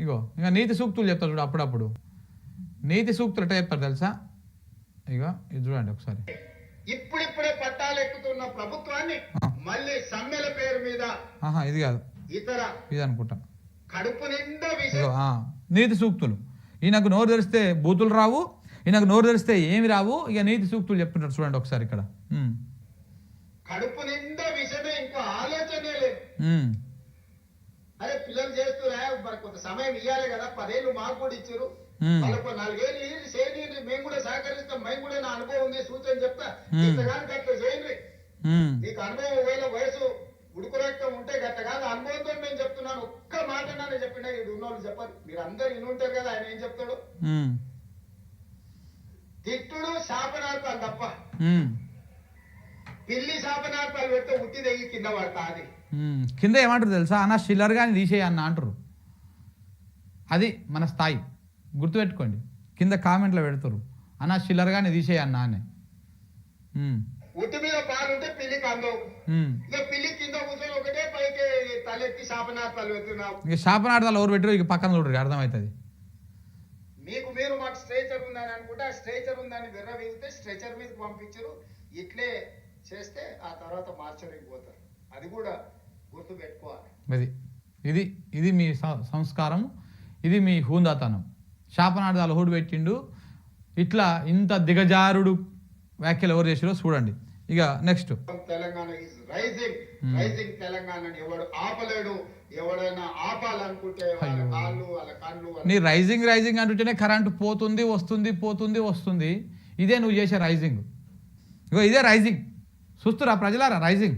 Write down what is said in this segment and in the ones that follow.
ఇగో ఇంకా నీతి సూక్తులు చెప్తారు చూడు అప్పుడప్పుడు. నీతి సూక్తులు ఎట్లా చెప్తారు తెలుసా? ఇగో ఇది చూడండి ఒకసారి. ఇప్పుడిప్పుడే పట్టాలు ఎక్కుతున్న ప్రభుత్వాన్ని మళ్ళీ సమ్మెల పేరు మీద ఇది కాదు, ఇతర ఇది అనుకుంటా. కడుపు నిండా నీతి సూక్తులు. ఈయనకు నోరు తెరిస్తే బూతులు రావు, ఈయనకు నోరు తెరిస్తే ఏమి రావు. ఇక నీతి సూక్తులు చెప్తుంటారు చూడండి ఒకసారి ఇక్కడ. కడుపు నిండా విషమే, ఇంకో ఆలోచనే లేదు. అరే పిల్లలు చేస్తున్నా మరి కొంత సమయం ఇవ్వాలి కదా, 10 ఏళ్ళు మాకు కూడా ఇచ్చారు, వాళ్ళకు 4 ఏళ్ళు చేయండి, మేము కూడా సహకరిస్తాం, మేము కూడా నా అనుభవం ఉంది సూచన చెప్తా, ఇంతగానికి అట్లా చేయండి. నీకు అనుభవం ఒకవేళ వయసు ఉడుకు రక్తం ఉంటే గట్ట కాదు, అనుభవంతో నేను చెప్తున్నాను. ఒక్క మాట నేను చెప్పినా ఇది ఉన్నోళ్ళు చెప్పారు, మీరు అందరు ఇనుంటారు కదా, ఆయన ఏం చెప్తాడు? తిట్టుడు శాపనార్థాలు తప్ప పిల్లి శాపనార్థాలు పెడితే ఉట్టి తెగి కింద పడతా. అది కింద ఏమంటారు తెలుసా? అన్న షిల్లర్ గాని తీసేయి అన్న అంటారు. అది మన స్థాయి, గుర్తుపెట్టుకోండి. కింద కామెంట్లో పెడతారు అన్న షిల్లర్ గాని తీసేయి అన్న అని. ఉట్టి మీద పాలుంటే పిల్లికి అందవు, ఇక పిల్లి కింద కూర్చొని ఒకటే పైకి తలెత్తి శాపనార్థాలు పెడుతున్నావు. ఇక శాపనార్థాలు ఎవరు పెట్టారు? ఇక పక్కన చూడరు, అర్థమవుతుంది. మీకు మీరు మాకు స్ట్రెచర్ ఉందని అనుకుంటే ఆ స్ట్రెచర్ ఉందని విర్ర వీగితే స్ట్రెచర్ మీదకి పంపించరు. ఇట్లే చేస్తే ఆ తర్వాత మార్చడానికి పోతారు. అది కూడా గుర్తు పెట్టుకోవాలి. ఇది ఇది మీ సంస్కారం, ఇది మీ హూందాతనం. శాపనార్థాలు హూడు పెట్టిండు. ఇట్లా ఇంత దిగజారుడు వ్యాఖ్యలు ఎవరు చేసారో చూడండి. ఇక next. Telangana is rising, rising తెలంగాణని ఎవడు ఆపలేడు. ఎవడైనా ఆపాలనుకుంటే వాళ్ళ కళ్ళు నీ రైజింగ్ రైజింగ్ అంటుంటేనే కరెంటు పోతుంది వస్తుంది పోతుంది వస్తుంది. ఇదే నువ్వు చేసే రైజింగ్. ఇగో ఇదే రైజింగ్. చూస్తురా ప్రజలారా రైజింగ్.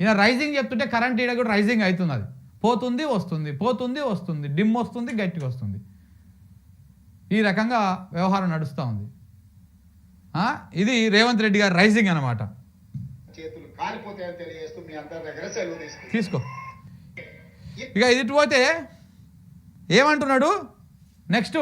ఈయన రైజింగ్ చెప్తుంటే కరెంట్ ఈడ కూడా రైజింగ్ అవుతుంది. అది పోతుంది వస్తుంది, పోతుంది వస్తుంది, డిమ్ వస్తుంది, గట్టిగా వస్తుంది. ఈ రకంగా వ్యవహారం నడుస్తూ ఉంది. ఇది రేవంత్ రెడ్డి గారు రైజింగ్ అన్నమాట. చేతులు కాలిపోతాయని తెలియజేస్తూ మీ అందరి దగ్గర సెలవు తీసుకో. ఇక ఇది పోతే ఏమంటున్నాడు నెక్స్ట్?